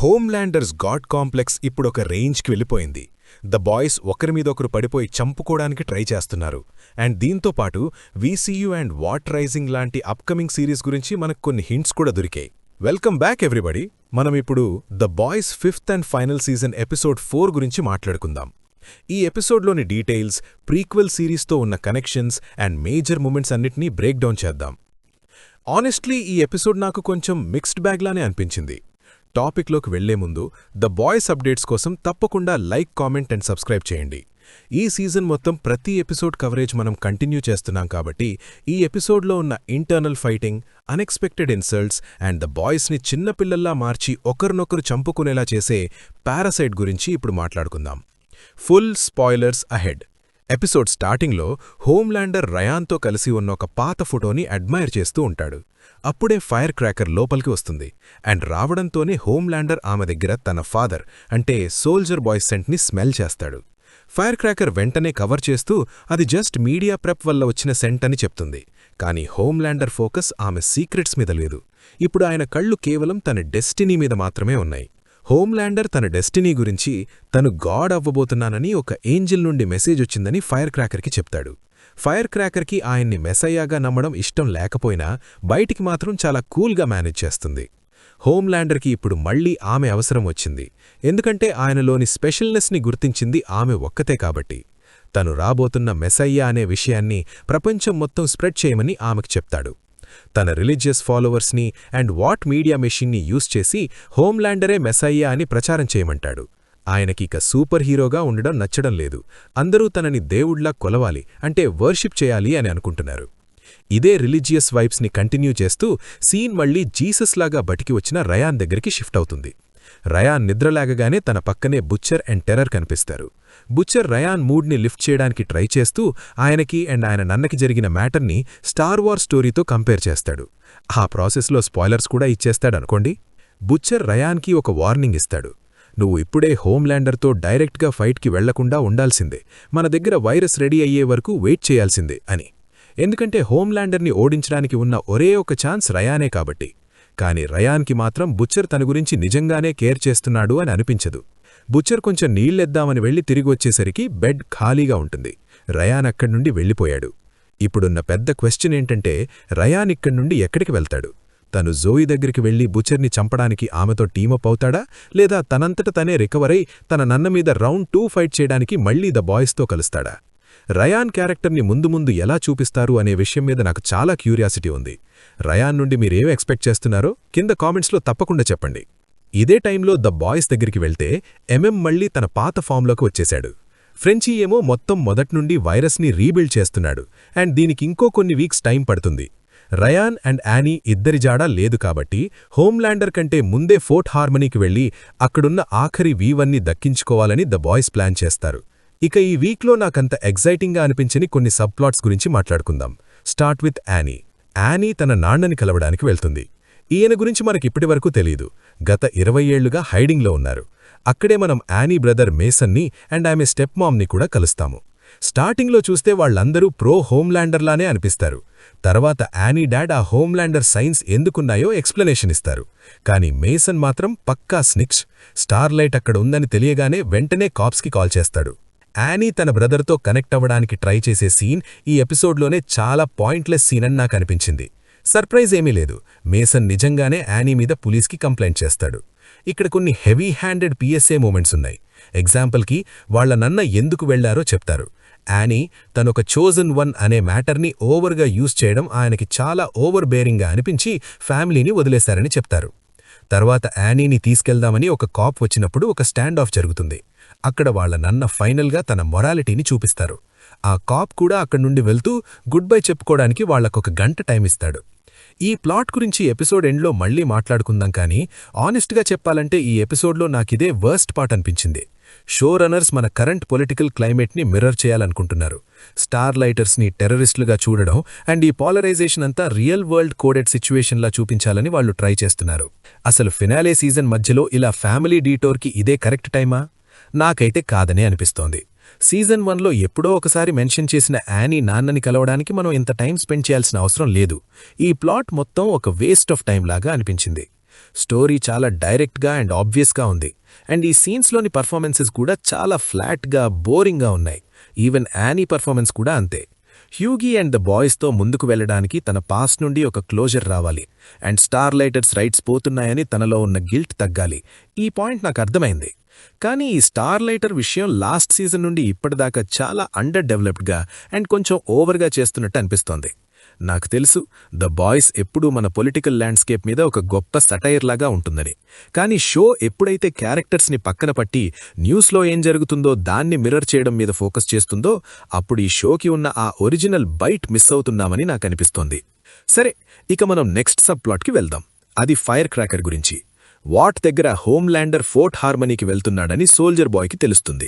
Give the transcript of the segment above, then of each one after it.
హోమ్లాండర్స్ God complex ఇప్పుడొక రేంజ్కి వెళ్ళిపోయింది. ద బాయ్స్ ఒకరిమీదొకరు పడిపోయి చంపుకోడానికి ట్రై చేస్తున్నారు. అండ్ దీంతోపాటు వీసీయూ అండ్ వాట్ రైజింగ్ లాంటి అప్కమింగ్ సిరీస్ గురించి మనకు కొన్ని హింట్స్ కూడా దొరికాయి. Welcome back everybody. మనమిప్పుడు The Boys 5th and final season episode 4 గురించి మాట్లాడుకుందాం. ఈ ఎపిసోడ్లోని డీటెయిల్స్, ప్రీక్వెల్ సిరీస్తో ఉన్న కనెక్షన్స్ అండ్ మేజర్ మూమెంట్స్ అన్నిటినీ బ్రేక్ డౌన్ చేద్దాం. ఆనెస్ట్లీ ఈ ఎపిసోడ్ నాకు కొంచెం మిక్స్డ్ బ్యాగ్లానే అనిపించింది. టాపిక్లోకి వెళ్లే ముందు ద బాయ్స్ అప్డేట్స్ కోసం తప్పకుండా లైక్, కామెంట్ అండ్ సబ్స్క్రైబ్ చేయండి. ఈ సీజన్ మొత్తం ప్రతి ఎపిసోడ్ కవరేజ్ మనం కంటిన్యూ చేస్తున్నాం కాబట్టి ఈ ఎపిసోడ్లో ఉన్న internal fighting, unexpected insults and the బాయ్స్ని చిన్నపిల్లల్లా మార్చి ఒకరినొకరు చంపుకునేలా చేసే పారాసైట్ గురించి ఇప్పుడు మాట్లాడుకుందాం. Full spoilers ahead. ఎపిసోడ్ స్టార్టింగ్లో హోమ్లాండర్ రయాన్తో కలిసి ఉన్న ఒక పాత ఫోటోని అడ్మైర్ చేస్తూ ఉంటాడు. అప్పుడే ఫైర్ క్రాకర్ లోపలికి వస్తుంది. అండ్ రావడంతోనే హోమ్లాండర్ ఆమె దగ్గర తన ఫాదర్ అంటే సోల్జర్ బాయ్ సెంట్ని స్మెల్ చేస్తాడు. ఫైర్ క్రాకర్ వెంటనే కవర్ చేస్తూ అది జస్ట్ మీడియా ప్రెప్ వల్ల వచ్చిన సెంట్ అని చెప్తుంది. కానీ హోమ్లాండర్ ఫోకస్ ఆమె సీక్రెట్స్ మీద లేదు. ఇప్పుడు ఆయన కళ్ళు కేవలం తన డెస్టినీ మీద మాత్రమే ఉన్నాయి. హోమ్లాండర్ తన డెస్టినీ గురించి, తను గాడ్ అవ్వబోతున్నానని ఒక ఏంజిల్ నుండి మెసేజ్ వచ్చిందని ఫైర్ క్రాకర్కి చెప్తాడు. ఫైర్ క్రాకర్కి ఆయన్ని మెసయ్యాగా నమ్మడం ఇష్టం లేకపోయినా బయటికి మాత్రం చాలా కూల్గా మేనేజ్ చేస్తుంది. హోమ్లాండర్కి ఇప్పుడు మళ్లీ ఆమె అవసరం వచ్చింది. ఎందుకంటే ఆయనలోని స్పెషల్నెస్ని గుర్తించింది ఆమె ఒక్కతే కాబట్టి. తను రాబోతున్న మెసయ్యా అనే విషయాన్ని ప్రపంచం మొత్తం స్ప్రెడ్ చేయమని ఆమెకు చెప్తాడు. తన రిలీజియస్ ఫాలోవర్స్ని అండ్ వాట్ మీడియా మెషిన్ని యూజ్ చేసి హోమ్లాండరే మెసయ్యా అని ప్రచారం చేయమంటాడు. ఆయనకిక సూపర్ హీరోగా ఉండడం నచ్చడం లేదు. అందరూ తనని దేవుళ్లా కొలవాలి, అంటే వర్షిప్ చేయాలి అని అనుకుంటున్నారు. ఇదే రిలీజియస్ వైబ్స్ని కంటిన్యూ చేస్తూ సీన్ మళ్లీ జీసస్ లాగా బతికి వచ్చిన రయాన్ దగ్గరికి షిఫ్ట్ అవుతుంది. రయాన్ నిద్రలాగగానే తన పక్కనే బుచ్చర్ అండ్ టెర్రర్ కనిపిస్తారు. బుచ్చర్ రయాన్ మూడ్ని లిఫ్ట్ చేయడానికి ట్రై చేస్తూ ఆయనకి అండ్ ఆయన నన్నకి జరిగిన మ్యాటర్ని స్టార్ వార్ స్టోరీతో కంపేర్ చేస్తాడు. ఆ ప్రాసెస్లో స్పాయిలర్స్ కూడా ఇచ్చేస్తాడనుకోండి. బుచ్చర్ రయాన్కి ఒక వార్నింగ్ ఇస్తాడు. నువ్వు ఇప్పుడే హోమ్లాండర్తో డైరెక్ట్గా ఫైట్కి వెళ్లకుండా ఉండాల్సిందే, మన దగ్గర వైరస్ రెడీ అయ్యే వరకు వెయిట్ చేయాల్సిందే అని. ఎందుకంటే హోమ్లాండర్ని ఓడించడానికి ఉన్న ఒరే ఒక ఛాన్స్ రయానే కాబట్టి. కాని రయాన్కి మాత్రం బుచ్చర్ తన గురించి నిజంగానే కేర్ చేస్తున్నాడు అని అనిపించదు. బుచ్చర్ కొంచెం నీళ్లెద్దామని వెళ్లి తిరిగొచ్చేసరికి బెడ్ ఖాళీగా ఉంటుంది. రయాన్ అక్కడి నుండి వెళ్లిపోయాడు. ఇప్పుడున్న పెద్ద క్వశ్చన్ ఏంటంటే రయాన్ ఇక్కడి నుండి ఎక్కడికి వెళ్తాడు? తను జోయి దగ్గరికి వెళ్లి బుచ్చర్ని చంపడానికి ఆమెతో టీమప్ అవుతాడా, లేదా తనంతట తనే రికవరై తన నన్న మీద రౌండ్ 2 ఫైట్ చేయడానికి మళ్లీ ద బాయ్స్తో కలుస్తాడా? రయాన్ క్యారెక్టర్ని ముందు ముందు ఎలా చూపిస్తారు అనే విషయం మీద నాకు చాలా క్యూరియాసిటీ ఉంది. రయాన్ నుండి మీరేం ఎక్స్పెక్ట్ చేస్తున్నారో కింద కామెంట్స్లో తప్పకుండా చెప్పండి. ఇదే టైంలో ద బాయ్స్ దగ్గరికి వెళ్తే ఎంఎం మళ్లీ తన పాత ఫామ్లోకి వచ్చేశాడు. ఫ్రెంచీ ఏమో మొత్తం మొదట్నుండి వైరస్ని రీబిల్డ్ చేస్తున్నాడు. అండ్ దీనికి ఇంకో కొన్ని వీక్స్ టైం పడుతుంది. రయాన్ అండ్ యానీ ఇద్దరి జాడా లేదు కాబట్టి హోమ్లాండర్ కంటే ముందే ఫోర్ట్ హార్మనీకి వెళ్లి అక్కడున్న ఆఖరి V1ని దక్కించుకోవాలని ద బాయ్స్ ప్లాన్ చేస్తారు. ఇక ఈ వీక్లో నాకంత ఎగ్జైటింగ్గా అనిపించని కొన్ని సబ్ప్లాట్స్ గురించి మాట్లాడుకుందాం. Start with Annie. యానీ తన నాన్నని కలవడానికి వెళ్తుంది. ఈయన గురించి మనకిప్పటివరకు తెలీదు. గత 20 ఏళ్లుగా హైడింగ్లో ఉన్నారు. అక్కడే మనం యానీ బ్రదర్ మేసన్ని అండ్ ఆమె స్టెప్ మామ్ని కూడా కలుస్తాము. స్టార్టింగ్లో చూస్తే వాళ్లందరూ ప్రో హోమ్లాండర్లానే అనిపిస్తారు. తర్వాత యానీ డాడ్ ఆ హోమ్లాండర్ సైన్స్ ఎందుకున్నాయో ఎక్స్ప్లెనేషన్ ఇస్తారు. కానీ మేసన్ మాత్రం పక్కా స్నిక్స్. స్టార్లైట్ అక్కడ ఉందని తెలియగానే వెంటనే కాప్స్కి కాల్ చేస్తాడు. యానీ తన బ్రదర్తో కనెక్ట్ అవ్వడానికి ట్రై చేసే సీన్ ఈ ఎపిసోడ్లోనే చాలా పాయింట్లెస్ సీన్ అని నాకు అనిపించింది. సర్ప్రైజ్ ఏమీ లేదు. మేసన్ నిజంగానే యానీ మీద పోలీస్కి కంప్లైంట్ చేస్తాడు. ఇక్కడ కొన్ని హెవీ హ్యాండెడ్ PSA మూమెంట్స్ ఉన్నాయి. ఎగ్జాంపుల్కి వాళ్ల నన్న ఎందుకు వెళ్లారో చెప్తారు. యానీ తనొక చోజన్ వన్ అనే మ్యాటర్ని ఓవర్గా యూజ్ చేయడం ఆయనకి చాలా ఓవర్ బేరింగ్గా అనిపించి ఫ్యామిలీని వదిలేశారని చెప్తారు. తర్వాత యానీని తీసుకెళ్దామని ఒక కాప్ వచ్చినప్పుడు ఒక స్టాండ్ ఆఫ్ జరుగుతుంది. అక్కడ వాళ్ల నన్న ఫైనల్గా తన మొరాలిటీని చూపిస్తారు. ఆ కాప్ కూడా అక్కడి నుండి వెళ్తూ గుడ్ బై చెప్పుకోవడానికి వాళ్లకొక గంట టైం ఇస్తాడు. ఈ ప్లాట్ గురించి ఎపిసోడ్ ఎండ్లో మళ్లీ మాట్లాడుకుందాం, కానీ ఆనెస్ట్గా చెప్పాలంటే ఈ ఎపిసోడ్లో నాకిదే వర్స్ట్ పార్ట్ అనిపించింది. షో రన్నర్స్ మన కరెంట్ పొలిటికల్ క్లైమేట్ని మిర్రర్ చేయాలనుకుంటున్నారు. స్టార్ లైటర్స్ని టెర్రరిస్టులుగా చూడడం అండ్ ఈ పాలరైజేషన్ అంతా రియల్ వరల్డ్ కోడెడ్ సిచ్యువేషన్లా చూపించాలని వాళ్లు ట్రై చేస్తున్నారు. అసలు ఫినాలే సీజన్ మధ్యలో ఇలా ఫ్యామిలీ డీటోర్కి ఇదే కరెక్ట్ టైమా? నాకైతే కాదనే అనిపిస్తోంది. సీజన్ 1లో ఎప్పుడో ఒకసారి మెన్షన్ చేసిన యానీ నాన్నని కలవడానికి మనం ఇంత టైం స్పెండ్ చేయాల్సిన అవసరం లేదు. ఈ ప్లాట్ మొత్తం ఒక వేస్ట్ ఆఫ్ టైం లాగా అనిపించింది. స్టోరీ చాలా డైరెక్ట్గా అండ్ ఆబ్వియస్గా ఉంది. అండ్ ఈ సీన్స్లోని పర్ఫార్మెన్సెస్ కూడా చాలా ఫ్లాట్గా, బోరింగ్గా ఉన్నాయి. ఈవెన్ యానీ పర్ఫార్మెన్స్ కూడా అంతే. హ్యూగీ అండ్ ద బాయ్స్తో ముందుకు వెళ్లడానికి తన పాస్ట్ నుండి ఒక క్లోజర్ రావాలి. అండ్ స్టార్లైటర్స్ రైట్స్ పోతున్నాయని తనలో ఉన్న గిల్ట్ తగ్గాలి. ఈ పాయింట్ నాకు అర్థమైంది. కానీ ఈ స్టార్లైటర్ విషయం లాస్ట్ సీజన్ నుండి ఇప్పటిదాకా చాలా అండర్ డెవలప్డ్గా అండ్ కొంచెం ఓవర్గా చేస్తున్నట్టు అనిపిస్తోంది. నాకు తెలుసు ద బాయ్స్ ఎప్పుడూ మన పొలిటికల్ ల్యాండ్స్కేప్ మీద ఒక గొప్ప సటైర్లాగా ఉంటుందని. కానీ షో ఎప్పుడైతే క్యారెక్టర్స్ని పక్కన పట్టి న్యూస్లో ఏం జరుగుతుందో దాన్ని మిర్రర్ చేయడం మీద ఫోకస్ చేస్తుందో అప్పుడు ఈ షోకి ఉన్న ఆ ఒరిజినల్ బైట్ మిస్ అవుతున్నామని నాకనిపిస్తోంది. సరే, ఇక మనం నెక్స్ట్ సబ్ ప్లాట్కి వెళ్దాం. అది ఫైర్ క్రాకర్ గురించి. వాట్ దగ్గర హోమ్లాండర్ ఫోర్ట్ హార్మనీకి వెళ్తున్నాడని సోల్జర్ బాయ్కి తెలుస్తుంది.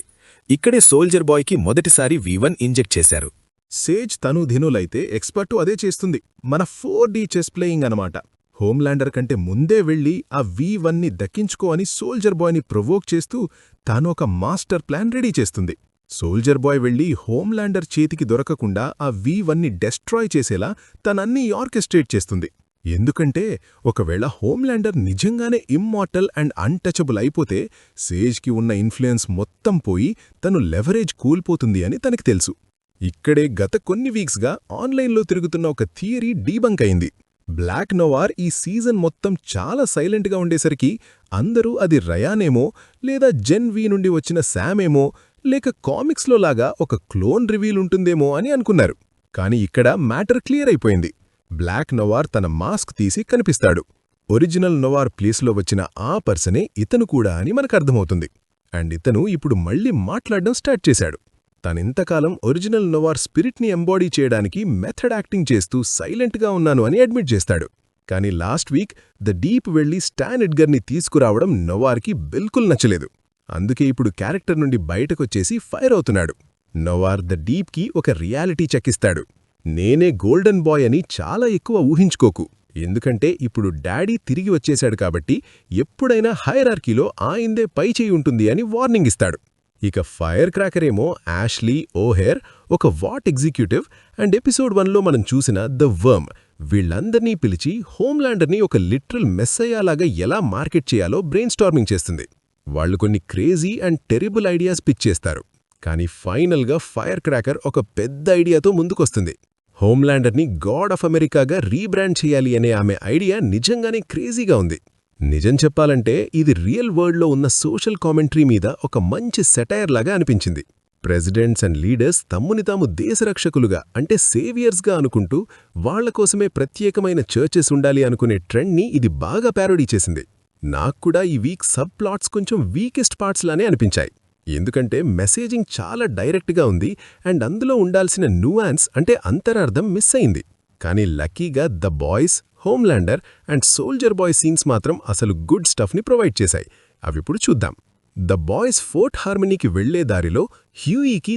ఇక్కడే సోల్జర్ బాయ్కి మొదటిసారి V1 ఇంజెక్ట్ చేశారు. సేజ్ తను ధినులైతే ఎక్స్పర్టు అదే చేస్తుంది. మన 4D చెస్ ప్లేయింగ్ అనమాట. హోమ్లాండర్ కంటే ముందే వెళ్లి ఆ V1ని దక్కించుకో అని సోల్జర్ బాయ్ని ప్రొవోక్ చేస్తూ తాను ఒక మాస్టర్ ప్లాన్ రెడీ చేస్తుంది. సోల్జర్ బాయ్ వెళ్లి హోమ్లాండర్ చేతికి దొరకకుండా ఆ V1ని డెస్ట్రాయ్ చేసేలా తనన్నీ ఆర్కెస్ట్రేట్ చేస్తుంది. ఎందుకంటే ఒకవేళ హోమ్లాండర్ నిజంగానే ఇమ్మార్టల్ అండ్ అన్టచబుల్ అయిపోతే సేజ్కి ఉన్న ఇన్ఫ్లుయెన్స్ మొత్తం పోయి తను లెవరేజ్ కూల్పోతుంది అని తనకి తెలుసు. ఇక్కడే గత కొన్ని వీక్స్గా ఆన్లైన్లో తిరుగుతున్న ఒక థియరీ డీబంక్ అయింది. బ్లాక్ నోవార్ ఈ సీజన్ మొత్తం చాలా సైలెంట్గా ఉండేసరికి అందరూ అది రయానేమో, లేదా జెన్ V నుండి వచ్చిన శామేమో, లేక కామిక్స్లో లాగా ఒక క్లోన్ రివీల్ ఉంటుందేమో అని అనుకున్నారు. కానీ ఇక్కడ మ్యాటర్ క్లియర్ అయిపోయింది. బ్లాక్ నోవార్ తన మాస్క్ తీసి కనిపిస్తాడు. ఒరిజినల్ నోవార్ ప్లేస్లో వచ్చిన ఆ పర్సనే ఇతను కూడా అని మనకర్థమవుతుంది. అండ్ ఇతను ఇప్పుడు మళ్లీ మాట్లాడడం స్టార్ట్ చేశాడు. తనింతకాలం ఒరిజినల్ నోవార్ స్పిరిట్ని ఎంబాడీ చేయడానికి మెథడ్ యాక్టింగ్ చేస్తూ సైలెంట్గా ఉన్నాను అని అడ్మిట్ చేస్తాడు. కానీ లాస్ట్ వీక్ ద డీప్ వెళ్లి స్టాన్ ఎడ్గర్ని తీసుకురావడం నోవార్కి బిల్కుల్ నచ్చలేదు. అందుకే ఇప్పుడు క్యారెక్టర్ నుండి బయటకొచ్చేసి ఫైర్ అవుతున్నాడు. నోవార్ ద డీప్కి ఒక రియాలిటీ చెక్ ఇస్తాడు. నేనే గోల్డెన్ బాయ్ అని చాలా ఎక్కువ ఊహించుకోకు, ఎందుకంటే ఇప్పుడు డాడీ తిరిగి వచ్చేశాడు కాబట్టి ఎప్పుడైనా హైరార్కీలో ఆయిందే పై చేయి ఉంటుంది అని వార్నింగ్ ఇస్తాడు. ఇక ఫైర్ క్రాకరేమో యాష్లీ ఓహెర్, ఒక వాట్ ఎగ్జిక్యూటివ్, అండ్ ఎపిసోడ్ 1లో మనం చూసిన ద వర్మ్, వీళ్లందర్నీ పిలిచి హోమ్లాండర్ని ఒక లిటరల్ మెస్సయ్యాలాగా ఎలా మార్కెట్ చేయాలో బ్రెయిన్ స్టార్మింగ్ చేస్తుంది. వాళ్లు కొన్ని crazy and terrible ideas pitch చేస్తారు. కానీ ఫైనల్గా ఫైర్ క్రాకర్ ఒక పెద్ద ఐడియాతో ముందుకొస్తుంది. హోమ్లాండర్ని గాడ్ ఆఫ్ అమెరికాగా రీబ్రాండ్ చేయాలి అనే ఆమె ఐడియా నిజంగానే క్రేజీగా ఉంది. నిజం చెప్పాలంటే ఇది రియల్ వరల్డ్లో ఉన్న సోషల్ కామెంటరీ మీద ఒక మంచి సెటైర్ లాగా అనిపించింది. ప్రెసిడెంట్స్ అండ్ లీడర్స్ తమ్ముని తాము దేశరక్షకులుగా అంటే సేవియర్స్గా అనుకుంటూ వాళ్లకోసమే ప్రత్యేకమైన చర్చెస్ ఉండాలి అనుకునే ట్రెండ్ని ఇది బాగా ప్యారోడీ చేసింది. నాక్కూడా ఈ వీక్ సబ్ ప్లాట్స్ కొంచెం వీకెస్ట్ పార్ట్స్ లానే అనిపించాయి. ఎందుకంటే మెసేజింగ్ చాలా డైరెక్ట్గా ఉంది అండ్ అందులో ఉండాల్సిన న్యూయాన్స్ అంటే అంతరార్థం మిస్ అయింది. కానీ లక్కీగా the boys, Homelander and soldier bye scenes మాత్రం అసలు గుడ్ స్టఫ్ని ప్రొవైడ్ చేశాయి. అవిప్పుడు చూద్దాం. ద బాయ్స్ ఫోర్ట్ హార్మనీకి వెళ్లే దారిలో హ్యూయీకి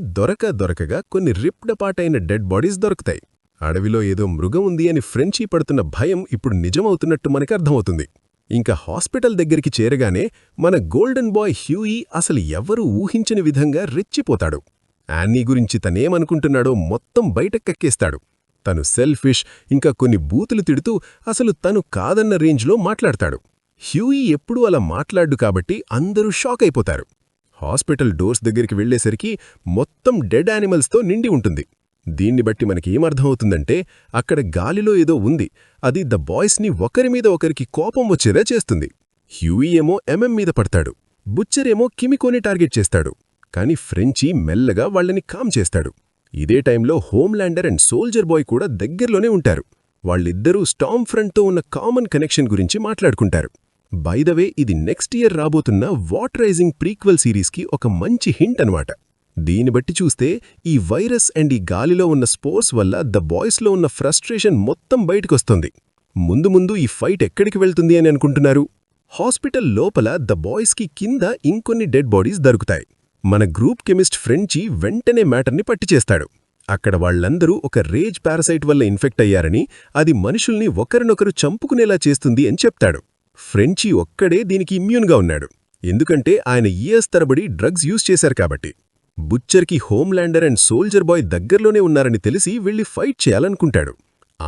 దొరకగా కొన్ని రిప్డ్ అపార్ట్ అయిన డెడ్ బాడీస్ దొరుకుతాయి. అడవిలో ఏదో మృగం ఉంది అని ఫ్రెంచీ పడుతున్న భయం ఇప్పుడు నిజమవుతున్నట్టు మనకు అర్థమవుతుంది. ఇంకా హాస్పిటల్ దగ్గరికి చేరగానే మన గోల్డెన్ బాయ్ హ్యూయీ అసలు ఎవరూ ఊహించని విధంగా రెచ్చిపోతాడు. యాన్నీ గురించి తనేమనుకుంటున్నాడో మొత్తం బయటకెక్కేస్తాడు. తను సెల్ఫిష్, ఇంకా కొన్ని బూతులు తిడుతూ అసలు తను కాదన్న రేంజ్లో మాట్లాడతాడు. హ్యూయీ ఎప్పుడూ అలా మాట్లాడు కాబట్టి అందరూ షాక్ అయిపోతారు. హాస్పిటల్ డోర్స్ దగ్గరికి వెళ్లేసరికి మొత్తం డెడ్ యానిమల్స్తో నిండి ఉంటుంది. దీన్ని బట్టి మనకేమర్థమవుతుందంటే అక్కడ గాలిలో ఏదో ఉంది, అది ద బాయ్స్ని ఒకరిమీద ఒకరికి కోపం వచ్చేలా చేస్తుంది. హ్యూయీ ఏమో ఎంఎం మీద పడతాడు, బుచ్చరేమో కిమికోని టార్గెట్ చేస్తాడు. కాని ఫ్రెంచీ మెల్లగా వాళ్లని కామ్ చేస్తాడు. ఇదే టైంలో హోమ్లాండర్ అండ్ సోల్జర్ బాయ్ కూడా దగ్గర్లోనే ఉంటారు. వాళ్ళిద్దరూ స్టార్మ్ ఫ్రంట్తో ఉన్న కామన్ కనెక్షన్ గురించి మాట్లాడుకుంటారు. బై ద వే ఇది నెక్స్ట్ ఇయర్ రాబోతున్న వాట్ రైజింగ్ ప్రీక్వెల్ సిరీస్కి ఒక మంచి హింట్ అనమాట. దీన్ని బట్టి చూస్తే ఈ వైరస్ అండ్ ఈ గాలిలో ఉన్న స్పోర్స్ వల్ల ద బాయ్స్లో ఉన్న ఫ్రస్ట్రేషన్ మొత్తం బయటకొస్తుంది. ముందు ఈ ఫైట్ ఎక్కడికి వెళ్తుంది అని అనుకుంటున్నారు? హాస్పిటల్ లోపల ద బాయ్స్కి కింద ఇంకొన్ని డెడ్ బాడీస్ దొరుకుతాయి. మన గ్రూప్ కెమిస్ట్ ఫ్రెంచీ వెంటనే మ్యాటర్ని పట్టిచేస్తాడు. అక్కడ వాళ్లందరూ ఒక రేజ్ పారసైట్ వల్ల ఇన్ఫెక్ట్ అయ్యారని, అది మనుషుల్ని ఒకరినొకరు చంపుకునేలా చేస్తుంది అని చెప్తాడు. ఫ్రెంచీ ఒక్కడే దీనికి ఇమ్యూన్గా ఉన్నాడు, ఎందుకంటే ఆయన ఇయర్స్ తరబడి డ్రగ్స్ యూజ్ చేశారు కాబట్టి. బుచ్చర్కి హోమ్లాండర్ అండ్ సోల్జర్ బాయ్ దగ్గర్లోనే ఉన్నారని తెలిసి వెళ్లి ఫైట్ చేయాలనుకుంటాడు.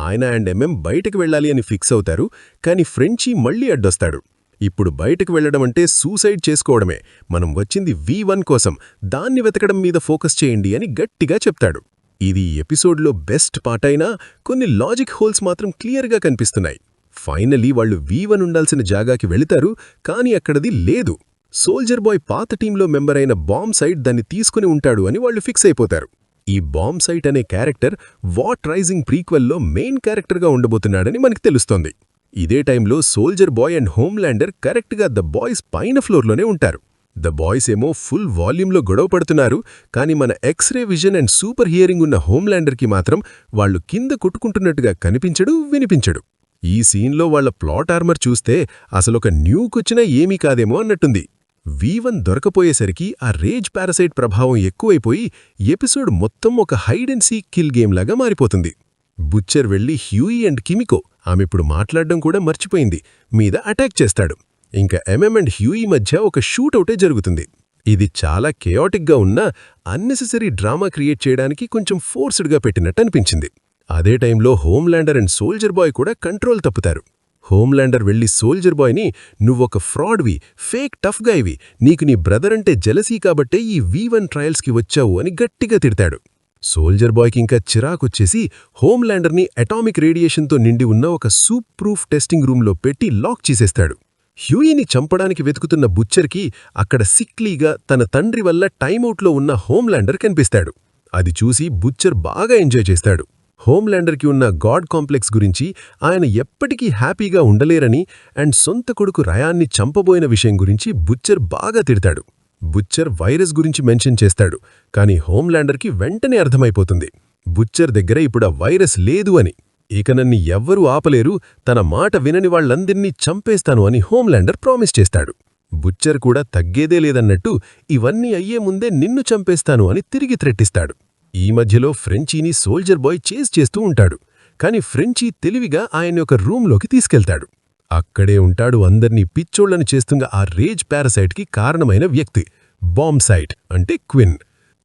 ఆయన అండ్ బయటకు వెళ్ళాలి అని ఫిక్స్ అవుతారు, కాని ఫ్రెంచీ మళ్లీ అడ్డొస్తాడు. ఇప్పుడు బయటకు వెళ్లడమంటే సూసైడ్ చేసుకోవడమే, మనం వచ్చింది V1 కోసం, దాన్ని వెతకడం మీద ఫోకస్ చేయండి అని గట్టిగా చెప్తాడు. ఇది ఎపిసోడ్లో బెస్ట్ పార్ట్ అయినా కొన్ని లాజిక్ హోల్స్ మాత్రం క్లియర్గా కనిపిస్తున్నాయి. ఫైనలీ వాళ్ళు V1 ఉండాల్సిన జాగాకి వెళితారు, కాని అక్కడది లేదు. సోల్జర్ బాయ్ పాత టీంలో మెంబర్ అయిన బాంబ్ సైట్ దాన్ని తీసుకుని ఉంటాడు అని వాళ్ళు ఫిక్స్ అయిపోతారు. ఈ బాంబ్ సైట్ అనే క్యారెక్టర్ వాట్ రైజింగ్ ప్రీక్వెల్లో మెయిన్ క్యారెక్టర్గా ఉండబోతున్నాడని మనకు తెలుస్తోంది. ఇదే టైంలో సోల్జర్ బాయ్ అండ్ హోమ్లాండర్ కరెక్ట్గా ద బాయ్స్ పైన ఫ్లోర్లోనే ఉంటారు. ద బాయ్స్ ఏమో ఫుల్ వాల్యూమ్లో గొడవ పడుతున్నారు, కానీ మన x ray vision and super hearing ఉన్న హోమ్లాండర్కి మాత్రం వాళ్ళు కింద కొట్టుకుంటున్నట్టుగా కనిపించడు, వినిపించడు. ఈ సీన్లో వాళ్ల ప్లాట్ ఆర్మర్ చూస్తే అసలొక న్యూకొచ్చినా ఏమీ కాదేమో అన్నట్టుంది. V1 దొరకపోయేసరికి ఆ రేజ్ పారసైట్ ప్రభావం ఎక్కువైపోయి ఎపిసోడ్ మొత్తం ఒక hide and seek kill game లాగా మారిపోతుంది. బుచ్చర్ వెళ్లి హ్యూయి అండ్ కిమికో, ఆమెప్పుడు మాట్లాడడం కూడా మర్చిపోయింది, మీద అటాక్ చేస్తాడు. ఇంకా అండ్ హ్యూయి మధ్య ఒక షూటౌటే జరుగుతుంది. ఇది చాలా కేయాటిక్గా ఉన్నా అన్నెసెసరీ డ్రామా క్రియేట్ చేయడానికి కొంచెం ఫోర్స్డ్గా పెట్టినట్టు అనిపించింది. అదే టైంలో హోమ్లాండర్ అండ్ సోల్జర్ బాయ్ కూడా కంట్రోల్ తప్పుతారు. హోమ్లాండర్ వెళ్లి సోల్జర్ బాయ్ని, నువ్వొక ఫ్రాడ్వి, ఫేక్ టఫ్ గైవి, నీకు నీ బ్రదర్ అంటే జెలసీ కాబట్టే ఈ V1 ట్రయల్స్కి వచ్చావు అని గట్టిగా తిడతాడు. సోల్జర్ బాయ్కి ఇంకా చిరాకొచ్చేసి హోమ్లాండర్ని అటామిక్ రేడియేషన్తో నిండి ఉన్న ఒక సూప్ ప్రూఫ్ టెస్టింగ్ రూంలో పెట్టి లాక్ చేసేస్తాడు. హ్యూయిని చంపడానికి వెతుకుతున్న బుచ్చర్కి అక్కడ సిక్లీగా తన తండ్రి వల్ల టైమౌట్లో ఉన్న హోమ్లాండర్ కనిపిస్తాడు. అది చూసి బుచ్చర్ బాగా ఎంజాయ్ చేస్తాడు. హోమ్లాండర్కి ఉన్న గాడ్ కాంప్లెక్స్ గురించి, ఆయన ఎప్పటికీ హ్యాపీగా ఉండలేరని అండ్ సొంత కొడుకు రయాన్ని చంపబోయిన విషయం గురించి బుచ్చర్ బాగా తిడతాడు. బుచ్చర్ వైరస్ గురించి మెన్షన్ చేస్తాడు, కానీ హోమ్లాండర్కి వెంటనే అర్థమైపోతుంది బుచ్చర్ దగ్గర ఇప్పుడు ఆ వైరస్ లేదు అని. ఇక నన్ను ఎవ్వరూ ఆపలేరు, తన మాట వినని వాళ్లందర్నీ చంపేస్తాను అని హోమ్లాండర్ ప్రామిస్ చేస్తాడు. బుచ్చర్ కూడా తగ్గేదే లేదన్నట్టు, ఇవన్నీ అయ్యే ముందే నిన్ను చంపేస్తాను అని తిరిగి థ్రెట్టిస్తాడు. ఈ మధ్యలో ఫ్రెంచీని సోల్జర్ బాయ్ చేజ్ చేస్తూ ఉంటాడు, కాని ఫ్రెంచీ తెలివిగా ఆయన్ని ఒక రూంలోకి తీసుకెళ్తాడు. అక్కడే ఉంటాడు అందర్నీ పిచ్చోళ్లను చేస్తున్న ఆ రేజ్ పారసైట్కి కారణమైన వ్యక్తి, బాంబ్ సైట్ అంటే క్విన్.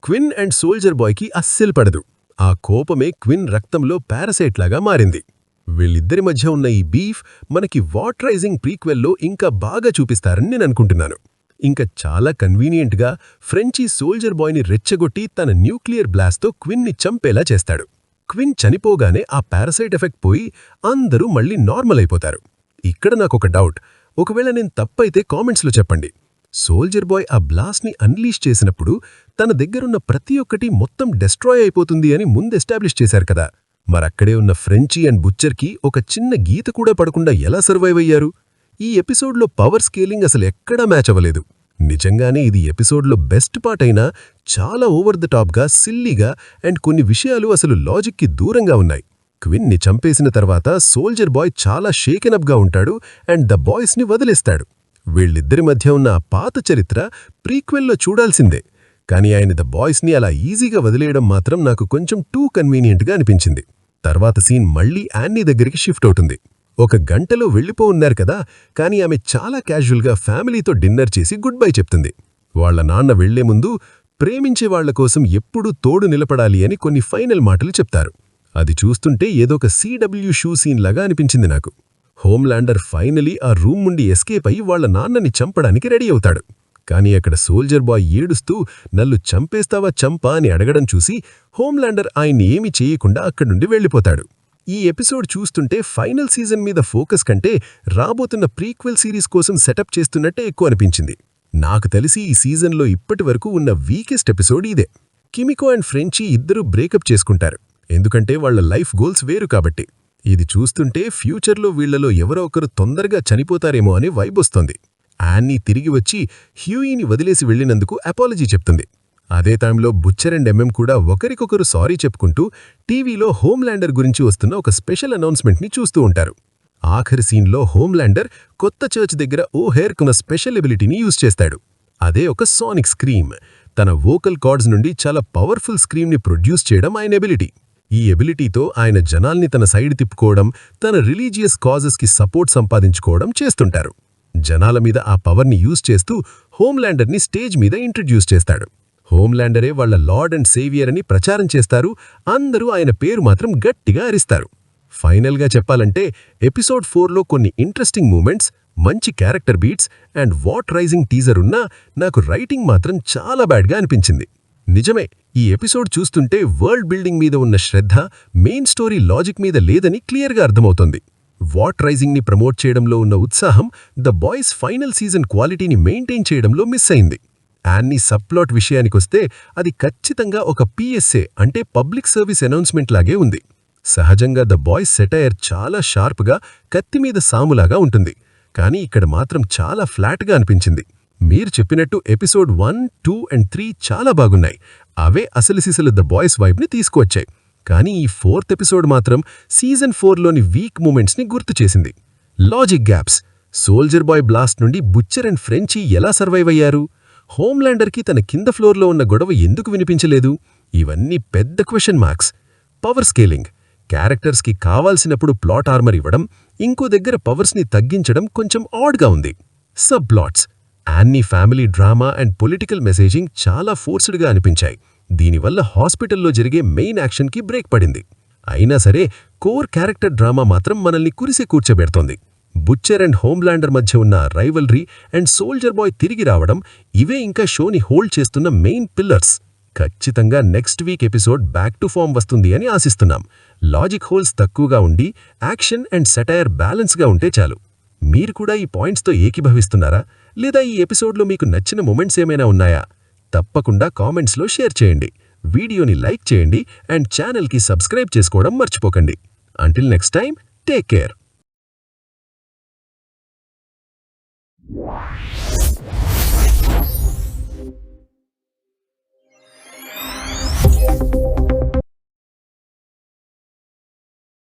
క్విన్ అండ్ సోల్జర్ బాయ్కి అస్సలు పడదు. ఆ కోపమే క్విన్ రక్తంలో పారసైట్లాగా మారింది. వీళ్ళిద్దరి మధ్య ఉన్న ఈ బీఫ్ మనకి వాట్ రైజింగ్ ప్రీక్వెల్లో ఇంకా బాగా చూపిస్తారని నేను అనుకుంటున్నాను. ఇంకా చాలా కన్వీనియంట్గా ఫ్రెంచీ సోల్జర్ బాయ్ని రెచ్చగొట్టి తన న్యూక్లియర్ బ్లాస్ట్తో క్విన్ని చంపేలా చేస్తాడు. క్విన్ చనిపోగానే ఆ పారసైట్ ఎఫెక్ట్ పోయి అందరూ మళ్లీ నార్మల్ అయిపోతారు. ఇక్కడ నాకొక డౌట్, ఒకవేళ నేను తప్పైతే కామెంట్స్లో చెప్పండి. సోల్జర్ బాయ్ ఆ బ్లాస్ట్ని అన్లీష్ చేసినప్పుడు తన దగ్గరున్న ప్రతి ఒక్కటి మొత్తం డెస్ట్రాయ్ అయిపోతుంది అని ముందు ఎస్టాబ్లిష్ చేశారు కదా, మరక్కడే ఉన్న ఫ్రెంచీ అండ్ బుచ్చర్కి ఒక చిన్న గీత కూడా పడకుండా ఎలా సర్వైవ్ అయ్యారు? ఈ ఎపిసోడ్లో పవర్ స్కేలింగ్ అసలు ఎక్కడా మ్యాచ్ అవ్వలేదు. నిజంగానే ఇది ఎపిసోడ్లో బెస్ట్ పార్ట్ అయినా చాలా ఓవర్ ద టాప్గా, సిల్లీగా అండ్ కొన్ని విషయాలు అసలు లాజిక్కి దూరంగా ఉన్నాయి. క్విన్ని చంపేసిన తర్వాత సోల్జర్ బాయ్ చాలా షేకెనప్గా ఉంటాడు అండ్ ద బాయ్స్ని వదిలేస్తాడు. వీళ్ళిద్దరి మధ్య ఉన్న ఆ పాత చరిత్ర ప్రీక్వెల్లో చూడాల్సిందే, కానీ ఆయన ద బాయ్స్ని అలా ఈజీగా వదిలేయడం మాత్రం నాకు కొంచెం టూ కన్వీనియంట్గా అనిపించింది. తర్వాత సీన్ మళ్లీ యాన్నీ దగ్గరికి షిఫ్ట్ అవుతుంది. 1 గంటలో వెళ్ళిపోన్నారు కదా, కానీ ఆమె చాలా క్యాజువల్గా ఫ్యామిలీతో డిన్నర్ చేసి గుడ్ బై చెప్తుంది. వాళ్ల నాన్న వెళ్లే ముందు ప్రేమించే వాళ్ల కోసం ఎప్పుడూ తోడు నిలబడాలి అని కొన్ని ఫైనల్ మాటలు చెప్తారు. అది చూస్తుంటే ఏదొక CW షూ సీన్ లాగా అనిపించింది నాకు. హోమ్లాండర్ ఫైనలీ ఆ రూమ్ నుండి ఎస్కేప్ అయి వాళ్ల నాన్నని చంపడానికి రెడీ అవుతాడు. కానీ అక్కడ సోల్జర్ బాయ్ ఏడుస్తూ నన్ను చంపేస్తావా చంపా అని అడగడం చూసి హోమ్లాండర్ ఆయన్ని ఏమీ చేయకుండా అక్కడి నుండి వెళ్ళిపోతాడు. ఈ ఎపిసోడ్ చూస్తుంటే ఫైనల్ సీజన్ మీద ఫోకస్ కంటే రాబోతున్న ప్రీక్వెల్ సిరీస్ కోసం సెటప్ చేస్తున్నట్టే ఎక్కువ అనిపించింది. నాకు తెలిసి ఈ సీజన్లో ఇప్పటివరకు ఉన్న వీకెస్ట్ ఎపిసోడ్ ఇదే. కిమికో అండ్ ఫ్రెంచీ ఇద్దరూ బ్రేకప్ చేసుకుంటారు, ఎందుకంటే వాళ్ల లైఫ్ గోల్స్ వేరు కాబట్టి. ఇది చూస్తుంటే ఫ్యూచర్లో వీళ్లలో ఎవరో ఒకరు తొందరగా చనిపోతారేమో అని వైబ్ వస్తోంది. యాన్నీ తిరిగి వచ్చి హ్యూయిని వదిలేసి వెళ్లినందుకు అపాలజీ చెప్తుంది. అదే టైంలో బుచ్చర్ అండ్ కూడా ఒకరికొకరు సారీ చెప్పుకుంటూ టీవీలో హోమ్లాండర్ గురించి వస్తున్న ఒక స్పెషల్ అనౌన్స్మెంట్ని చూస్తూ ఉంటారు. ఆఖరి సీన్లో హోమ్లాండర్ కొత్త చర్చ్ దగ్గర ఓ హెయిర్కున్న స్పెషల్ ఎబిలిటీని యూజ్ చేస్తాడు. అదే ఒక సానిక్ స్క్రీమ్. తన వోకల్ కార్డ్స్ నుండి చాలా పవర్ఫుల్ స్క్రీమ్ని ప్రొడ్యూస్ చేయడం ఆయన ఎబిలిటీ. ఈ ఎబిలిటీతో ఆయన జనాల్ని తన సైడ్ తిప్పుకోవడం, తన రిలీజియస్ కాజెస్కి సపోర్ట్ సంపాదించుకోవడం చేస్తుంటారు. జనాల మీద ఆ పవర్ని యూజ్ చేస్తూ హోమ్లాండర్ని స్టేజ్ మీద ఇంట్రడ్యూస్ చేస్తాడు. హోమ్లాండరే వాళ్ల లార్డ్ అండ్ సేవియర్ అని ప్రచారం చేస్తారు. అందరూ ఆయన పేరు మాత్రం గట్టిగా అరిస్తారు. ఫైనల్గా చెప్పాలంటే ఎపిసోడ్ 4లో కొన్ని ఇంట్రెస్టింగ్ మూమెంట్స్, మంచి character beats and what rising teaser ఉన్నా నాకు రైటింగ్ మాత్రం చాలా బ్యాడ్గా అనిపించింది. నిజమే, ఈ ఎపిసోడ్ చూస్తుంటే వరల్డ్ బిల్డింగ్ మీద ఉన్న శ్రద్ధ మెయిన్ స్టోరీ లాజిక్ మీద లేదని క్లియర్గా అర్థమవుతోంది. వాట్ రైజింగ్ని ప్రమోట్ చేయడంలో ఉన్న ఉత్సాహం ద బాయ్స్ ఫైనల్ సీజన్ క్వాలిటీని మెయింటైన్ చేయడంలో మిస్ అయింది. యాన్నీ సబ్ప్లాట్ విషయానికొస్తే అది ఖచ్చితంగా ఒక PSA అంటే పబ్లిక్ సర్వీస్ అనౌన్స్మెంట్ లాగే ఉంది. సహజంగా ద బాయ్స్ సెటైర్ చాలా షార్ప్గా కత్తిమీద సాములాగా ఉంటుంది, కానీ ఇక్కడ మాత్రం చాలా ఫ్లాట్గా అనిపించింది. మీరు చెప్పినట్టు ఎపిసోడ్ 1, 2 అండ్ 3 చాలా బాగున్నాయి. అవే అసలు సిసలు ద బాయ్స్ వైబ్ని తీసుకువచ్చాయి. కానీ ఈ 4th ఎపిసోడ్ మాత్రం సీజన్ 4లోని వీక్ మూమెంట్స్ని గుర్తు చేసింది. Logic gaps, soldier bye blast నుండి బుచ్చర్ అండ్ ఫ్రెంచీ ఎలా సర్వైవ్ అయ్యారు, హోమ్లాండర్కి తన కింద ఫ్లోర్లో ఉన్న గొడవ ఎందుకు వినిపించలేదు, ఇవన్నీ పెద్ద క్వశ్చన్ మార్క్స్. పవర్ స్కేలింగ్, క్యారెక్టర్స్కి కావాల్సినప్పుడు ప్లాట్ ఆర్మర్ ఇవ్వడం, ఇంకో దగ్గర పవర్స్ని తగ్గించడం కొంచెం ఆడ్గా ఉంది. Sub plots, Yanni family drama and political messaging చాలా ఫోర్స్డ్గా అనిపించాయి. దీనివల్ల హాస్పిటల్లో జరిగే మెయిన్ యాక్షన్కి బ్రేక్ పడింది. అయినా సరే కోర్ క్యారెక్టర్ డ్రామా మాత్రం మనల్ని కురిసి కూర్చోబెడుతోంది. బుచ్చర్ అండ్ హోమ్లాండర్ మధ్య ఉన్న రైవల్రీ అండ్ సోల్జర్ బాయ్ తిరిగి రావడం, ఇవే ఇంకా షోని హోల్డ్ చేస్తున్న మెయిన్ పిల్లర్స్. ఖచ్చితంగా next week episode back to form వస్తుంది అని ఆశిస్తున్నాం. లాజిక్ హోల్స్ తక్కువగా ఉండి యాక్షన్ అండ్ సెటైర్ బ్యాలెన్స్గా ఉంటే చాలు. మీరు కూడా ఈ పాయింట్స్తో ఏకీభవిస్తున్నారా, లేదా ఈ ఎపిసోడ్లో మీకు నచ్చిన మొమెంట్స్ ఏమైనా ఉన్నాయా? తప్పకుండా కామెంట్స్లో షేర్ చేయండి. వీడియోని లైక్ చేయండి అండ్ ఛానల్కి సబ్స్క్రైబ్ చేసుకోవడం మర్చిపోకండి. Until next time, take care.